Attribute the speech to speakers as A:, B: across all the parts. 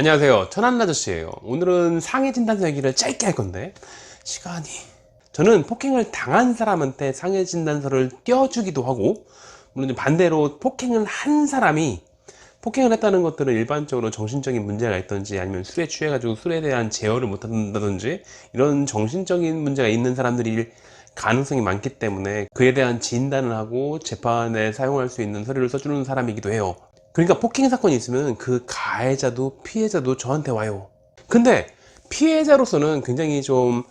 A: 안녕하세요, 천안아저씨예요. 오늘은 상해 진단서 얘기를 짧게 할 건데 시간이, 저는 폭행을 당한 사람한테 상해 진단서를 띄워주기도 하고, 물론 반대로 폭행을 한 사람이 폭행을 했다는 것들은 일반적으로 정신적인 문제가 있든지 아니면 술에 취해가지고 술에 대한 제어를 못한다든지 이런 정신적인 문제가 있는 사람들이 가능성이 많기 때문에 그에 대한 진단을 하고 재판에 사용할 수 있는 서류를 써주는 사람이기도 해요. 그러니까 폭행 사건이 있으면 그 가해자도 피해자도 저한테 와요. 근데 피해자로서는 굉장히 좀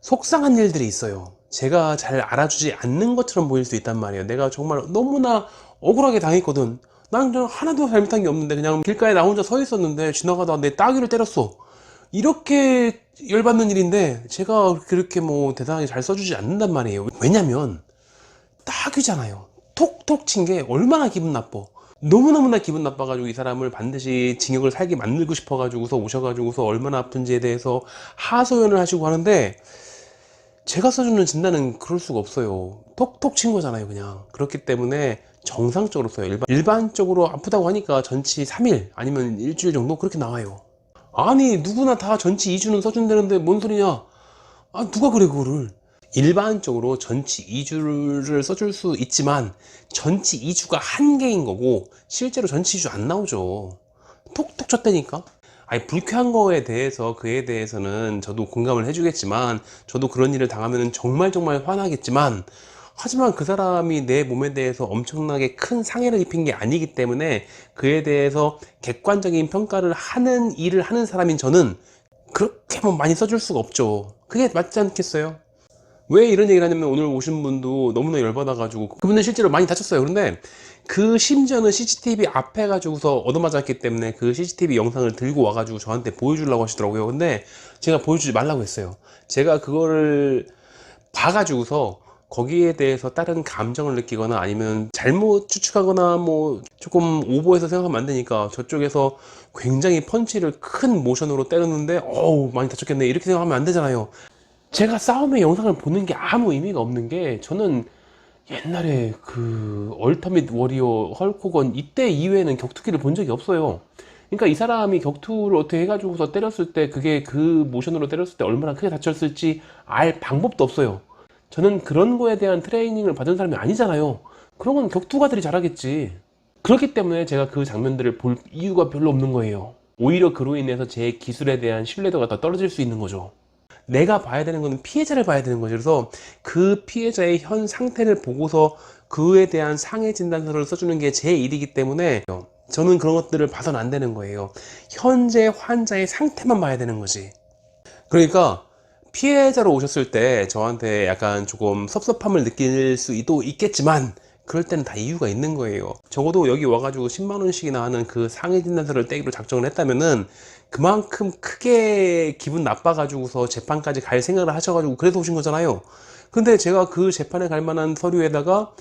A: 속상한 일들이 있어요. 제가 잘 알아주지 않는 것처럼 보일 수 있단 말이에요. 내가 정말 너무나 억울하게 당했거든. 난 하나도 잘못한 게 없는데 그냥 길가에 나 혼자 서 있었는데 지나가다가 내 따귀를 때렸어. 이렇게 열받는 일인데 제가 그렇게 뭐 대단하게 잘 써주지 않는단 말이에요. 왜냐면 따귀잖아요. 톡톡 친 게 얼마나 기분 나빠. 너무너무나 기분 나빠가지고 이 사람을 반드시 징역을 살게 만들고 싶어가지고서 오셔가지고서 얼마나 아픈지에 대해서 하소연을 하시고 하는데, 제가 써주는 진단은 그럴 수가 없어요. 톡톡 친 거잖아요 그냥. 그렇기 때문에 정상적으로 써요. 일반적으로 아프다고 하니까 전치 3일 아니면 일주일 정도 그렇게 나와요. 아니 누구나 다 전치 2주는 써준다는데 뭔 소리냐. 아 누가 그래 그거를. 일반적으로 전치 2주를 써줄 수 있지만 전치 2주가 한계인 거고 실제로 전치 2주 안 나오죠. 톡톡 쳤다니까. 아니 불쾌한 거에 대해서 그에 대해서는 저도 공감을 해주겠지만, 저도 그런 일을 당하면 정말 화나겠지만, 하지만 그 사람이 내 몸에 대해서 엄청나게 큰 상해를 입힌 게 아니기 때문에 그에 대해서 객관적인 평가를 하는 일을 하는 사람인 저는 그렇게 뭐 많이 써줄 수가 없죠. 그게 맞지 않겠어요? 왜 이런 얘기를 하냐면, 오늘 오신 분도 너무나 열받아가지고 그분은 실제로 많이 다쳤어요. 그런데 그 심지어는 CCTV 앞에 가지고서 얻어맞았기 때문에 그 CCTV 영상을 들고 와가지고 저한테 보여주려고 하시더라고요. 근데 제가 보여주지 말라고 했어요. 제가 그거를 봐가지고서 거기에 대해서 다른 감정을 느끼거나 아니면 잘못 추측하거나 뭐 조금 오버해서 생각하면 안 되니까, 저쪽에서 굉장히 펀치를 큰 모션으로 때렸는데 어우 많이 다쳤겠네 이렇게 생각하면 안 되잖아요. 제가 싸움의 영상을 보는 게 아무 의미가 없는 게, 저는 옛날에 그 얼터밋 워리어 헐코건 이때 이후에는 격투기를 본 적이 없어요. 그러니까 이 사람이 격투를 어떻게 해가지고서 때렸을 때 그게 그 모션으로 때렸을 때 얼마나 크게 다쳤을지 알 방법도 없어요. 저는 그런 거에 대한 트레이닝을 받은 사람이 아니잖아요. 그런 건 격투가들이 잘하겠지. 그렇기 때문에 제가 그 장면들을 볼 이유가 별로 없는 거예요. 오히려 그로 인해서 제 기술에 대한 신뢰도가 더 떨어질 수 있는 거죠. 내가 봐야 되는 거는 피해자를 봐야 되는 거죠. 그래서 그 피해자의 현 상태를 보고서 그에 대한 상해 진단서를 써주는 게 제 일이기 때문에 저는 그런 것들을 봐서는 안 되는 거예요. 현재 환자의 상태만 봐야 되는 거지. 그러니까 피해자로 오셨을 때 저한테 약간 조금 섭섭함을 느낄 수도 있겠지만, 그럴 때는 다 이유가 있는 거예요. 적어도 여기 와가지고 10만 원씩이나 하는 그 상해 진단서를 떼기로 작정을 했다면은 그만큼 크게 기분 나빠가지고서 재판까지 갈 생각을 하셔가지고 그래서 오신 거잖아요. 근데 제가 그 재판에 갈 만한 서류에다가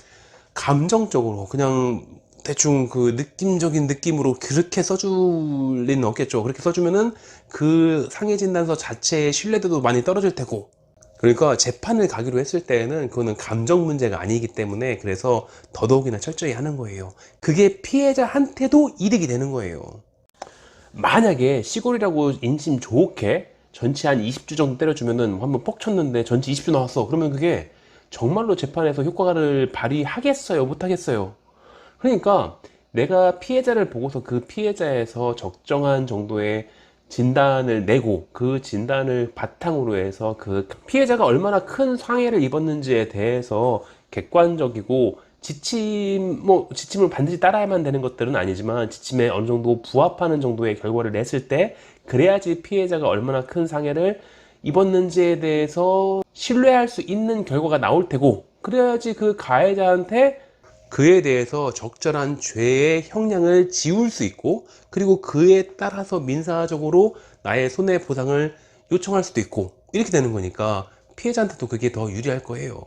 A: 감정적으로 그냥 대충 그 느낌적인 느낌으로 그렇게 써줄 리는 없겠죠. 그렇게 써주면은 그 상해 진단서 자체의 신뢰도도 많이 떨어질 테고. 그러니까 재판을 가기로 했을 때에는 그거는 감정 문제가 아니기 때문에, 그래서 더더욱이나 철저히 하는 거예요. 그게 피해자한테도 이득이 되는 거예요. 만약에 시골이라고 인심 좋게 전치 한 20주 정도 때려주면은 한번 뻑 쳤는데 전치 20주 나왔어. 그러면 그게 정말로 재판에서 효과를 발휘하겠어요? 못하겠어요? 그러니까 내가 피해자를 보고서 그 피해자에서 적정한 정도의 진단을 내고 그 진단을 바탕으로 해서 그 피해자가 얼마나 큰 상해를 입었는지에 대해서 객관적이고, 지침을 반드시 따라야만 되는 것들은 아니지만 지침에 어느 정도 부합하는 정도의 결과를 냈을 때, 그래야지 피해자가 얼마나 큰 상해를 입었는지에 대해서 신뢰할 수 있는 결과가 나올 테고, 그래야지 그 가해자한테 그에 대해서 적절한 죄의 형량을 지울 수 있고, 그리고 그에 따라서 민사적으로 나의 손해보상을 요청할 수도 있고, 이렇게 되는 거니까 피해자한테도 그게 더 유리할 거예요.